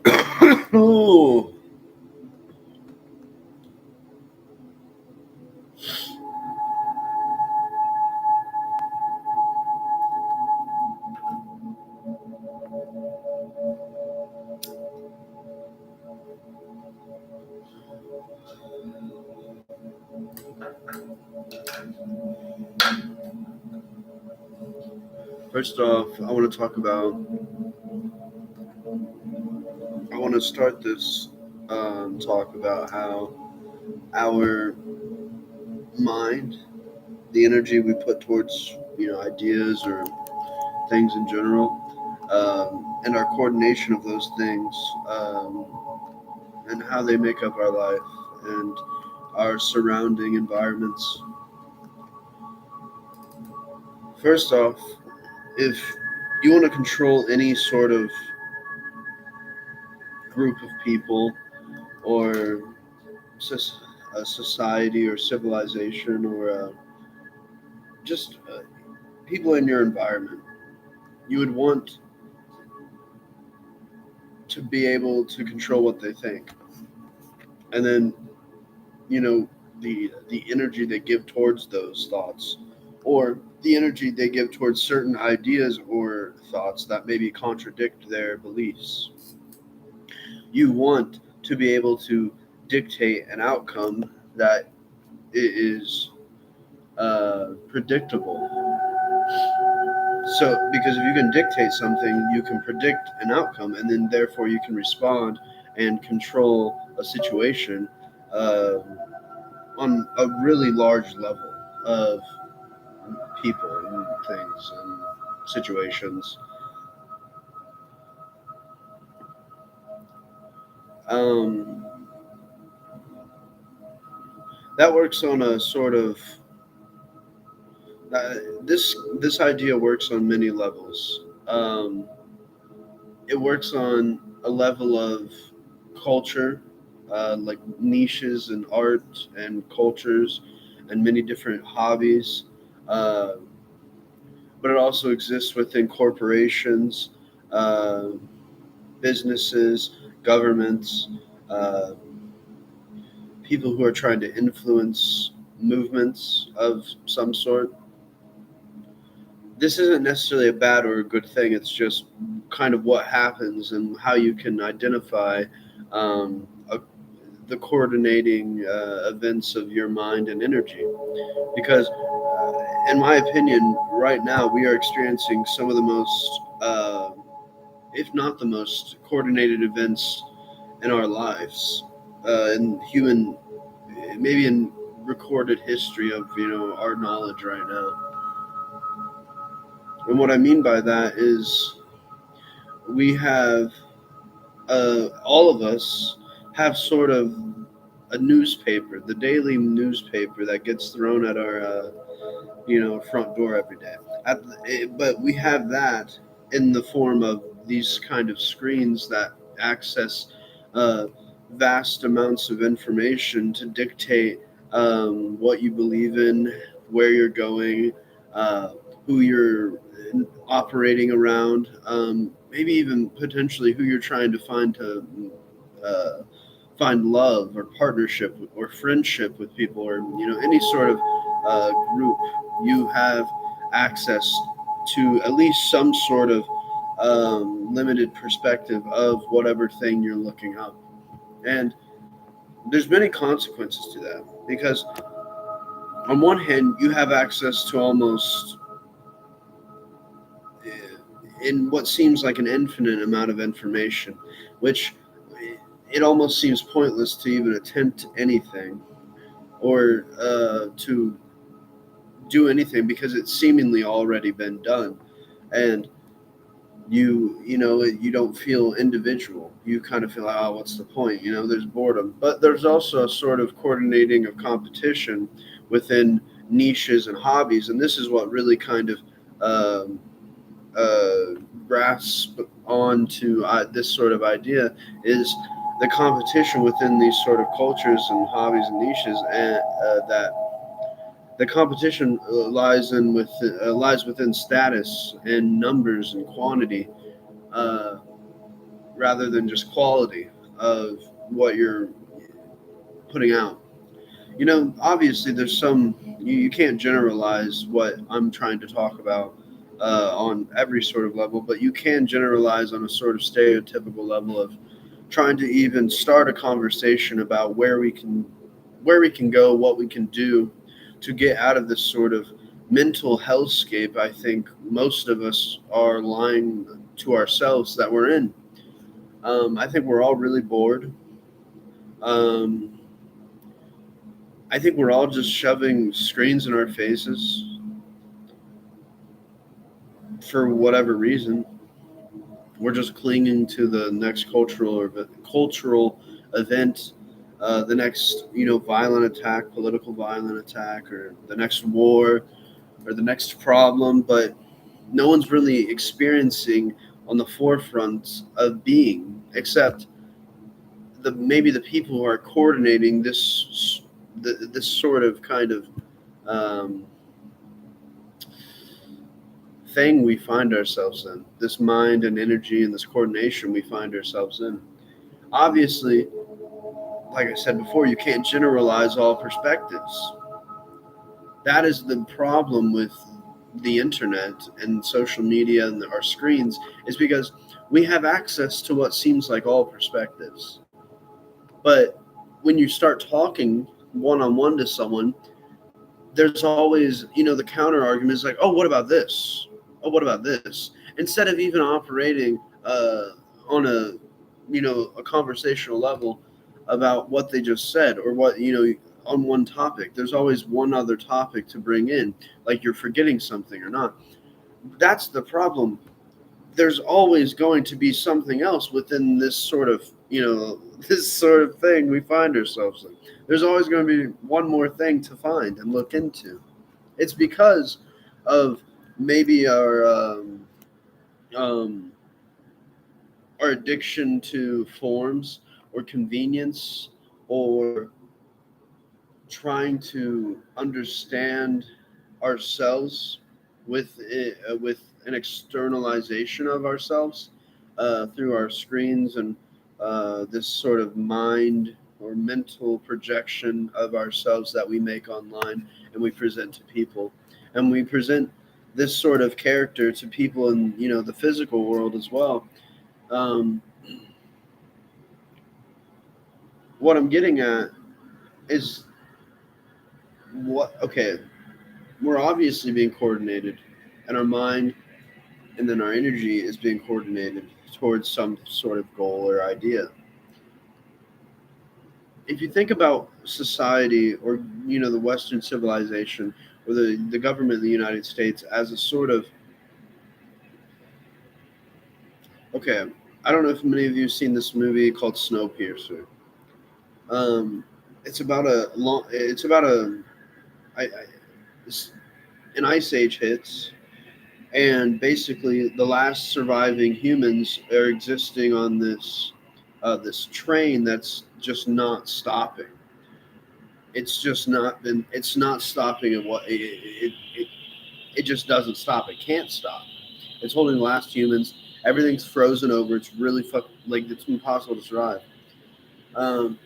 Oh, first off, I want to start this talk about how our mind, the energy we put towards ideas or things in general, and our coordination of those things, and how they make up our life and our surrounding environments. First off, if you want to control any sort of group of people or a society or civilization or just people in your environment, you would want to be able to control what they think, and then you know the energy they give towards those thoughts, or the energy they give towards certain ideas or thoughts that maybe contradict their beliefs. You want to be able to dictate an outcome that is predictable. So, because if you can dictate something, you can predict an outcome, and then therefore you can respond and control a situation uh, on a really large level of people and things and situations. Um, that works on a sort of uh, this idea works on many levels. It works on a level of culture, like niches and art and cultures, and many different hobbies. Uh, but it also exists within corporations, uh, businesses, governments, uh, people who are trying to influence movements of some sort. This isn't necessarily a bad or a good thing. It's just kind of what happens and how you can identify the coordinating events of your mind and energy. Because, in my opinion, right now we are experiencing some of the most, if not the most, coordinated events in our lives, in human, maybe in recorded history of our knowledge right now. And what I mean by that is we have all of us have sort of a newspaper, the daily newspaper that gets thrown at our front door every day. But we have that in the form of these kind of screens that access uh, vast amounts of information to dictate what you believe in, where you're going, uh, who you're operating around, maybe even potentially who you're trying to uh, find love or partnership or friendship with people, or any sort of group. You have access to at least some sort of limited perspective of whatever thing you're looking up. And there's many consequences to that, because on one hand you have access to almost in what seems like an infinite amount of information, which it almost seems pointless to even attempt anything or to do anything, because it's seemingly already been done. And you don't feel individual. You kind of feel like, oh, what's the point? There's boredom, but there's also a sort of coordinating of competition within niches and hobbies, and this is what really kind of um, uh, grasp onto this sort of idea, is the competition within these sort of cultures and hobbies and niches, and that the competition lies within status and numbers and quantity. Uh, rather than just quality of what you're putting out. Obviously, there's you can't generalize what I'm trying to talk about on every sort of level, but you can generalize on a sort of stereotypical level of trying to even start a conversation about where we can go, what we can do to get out of this sort of mental hellscape. I think most of us are lying to ourselves that we're in. I think we're all really bored. Um, I think we're all just shoving screens in our faces for whatever reason. We're just clinging to the next cultural event, the next violent attack, political violent attack, or the next war, or the next problem. But no one's really experiencing on the forefront of being, except maybe the people who are coordinating this sort of kind of um, thing we find ourselves in, this mind and energy and this coordination we find ourselves in. Obviously, like I said before, you can't generalize all perspectives. That is the problem with the internet and social media and our screens, is because we have access to what seems like all perspectives. But when you start talking one on one to someone, there's always, the counter argument is like, oh, what about this? Oh, what about this? Instead of even operating on a conversational level about what they just said, or what, on one topic. There's always one other topic to bring in, like you're forgetting something or not. That's the problem. There's always going to be something else within this sort of, this sort of thing we find ourselves in. There's always going to be one more thing to find and look into. It's because of maybe um, our addiction to forms or convenience, or trying to understand ourselves with an externalization of ourselves through our screens, and this sort of mind or mental projection of ourselves that we make online and we present to people, and we present this sort of character to people in the physical world as well. um, what I'm getting at is, what okay, we're obviously being coordinated, and our mind and then our energy is being coordinated towards some sort of goal or idea. If you think about society, or the Western civilization, or the government of the United States as a sort of, okay, I don't know if many of you have seen this movie called Snowpiercer. Um, it's about I, I, an ice age hits, and basically the last surviving humans are existing on this train that's just not stopping. It's not stopping at what it just doesn't stop. It can't stop. It's holding the last humans. Everything's frozen over. It's really like it's impossible to survive. Um,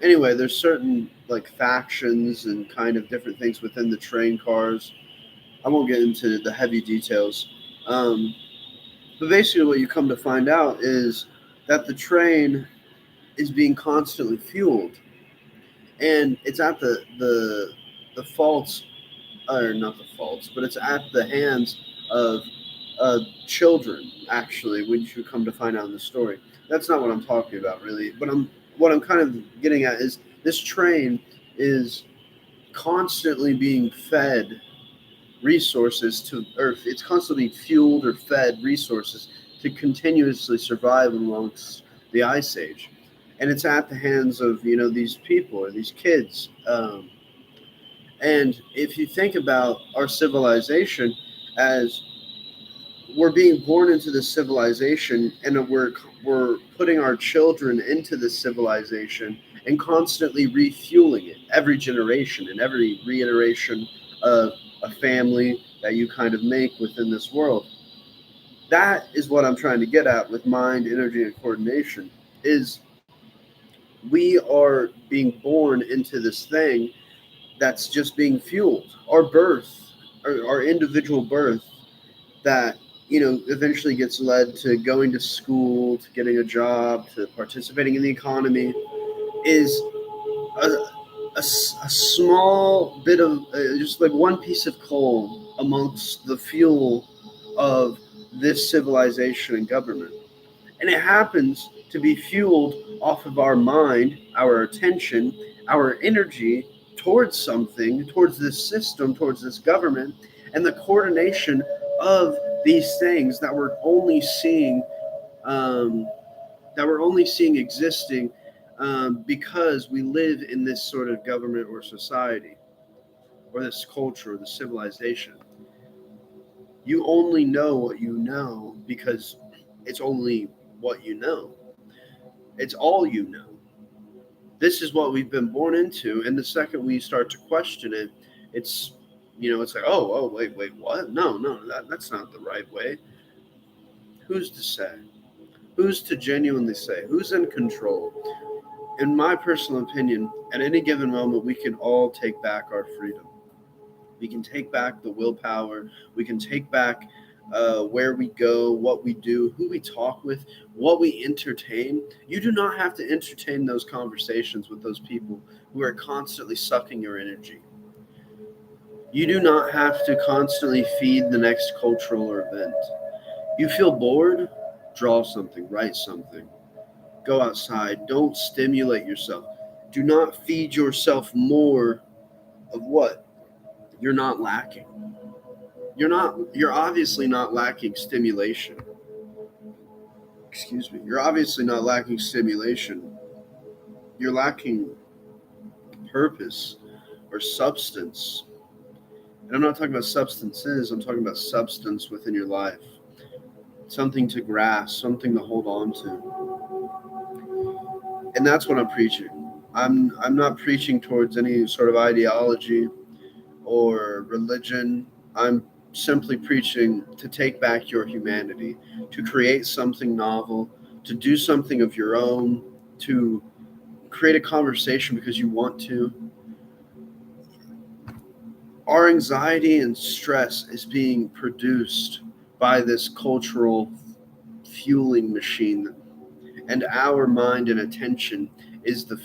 anyway, there's certain like factions and kind of different things within the train cars. I won't get into the heavy details. Um, But basically, what you come to find out is that the train is being constantly fueled, and it's at the faults, or not the faults, but it's at the hands of children. Actually, which you come to find out in the story. That's not what I'm talking about, really. But what I'm kind of getting at is this train is constantly being fed resources to Earth. It's constantly fueled or fed resources to continuously survive amongst the ice age, and it's at the hands of these people or these kids. And if you think about our civilization as, we're being born into this civilization, and we're putting our children into this civilization and constantly refueling it every generation and every reiteration of a family that you kind of make within this world. That is what I'm trying to get at with mind, energy, and coordination. Is we are being born into this thing that's just being fueled. Our birth, our individual birth, that eventually gets led to going to school, to getting a job, to participating in the economy, is a, a small bit of just like one piece of coal amongst the fuel of this civilization and government. And it happens to be fueled off of our mind, our attention, our energy towards something, towards this system, towards this government, and the coordination of these things um, that we're only seeing existing because we live in this sort of government or society or this culture or the civilization. You only know what you know because it's only what you know. It's all you know. This is what we've been born into, and the second we start to question it, it's it's like, oh, wait, what? No, that's not the right way. Who's to say? Who's to genuinely say? Who's in control? In my personal opinion, at any given moment, we can all take back our freedom. We can take back the willpower. We can take back where we go, what we do, who we talk with, what we entertain. You do not have to entertain those conversations with those people who are constantly sucking your energy. You do not have to constantly feed the next cultural event. You feel bored? Draw something, write something, go outside. Don't stimulate yourself. Do not feed yourself more of what you're not lacking. You're obviously not lacking stimulation. Excuse me. You're obviously not lacking stimulation. You're lacking purpose or substance. And I'm not talking about substances, I'm talking about substance within your life. Something to grasp, something to hold on to. And that's what I'm preaching. I'm not preaching towards any sort of ideology or religion. I'm simply preaching to take back your humanity, to create something novel, to do something of your own, to create a conversation because you want to. Our anxiety and stress is being produced by this cultural fueling machine, and our mind and attention is the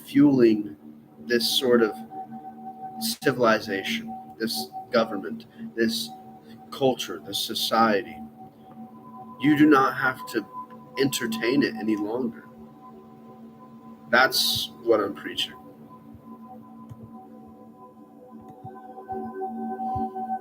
fueling this sort of civilization, this government, this culture, this society. You do not have to entertain it any longer. That's what I'm preaching.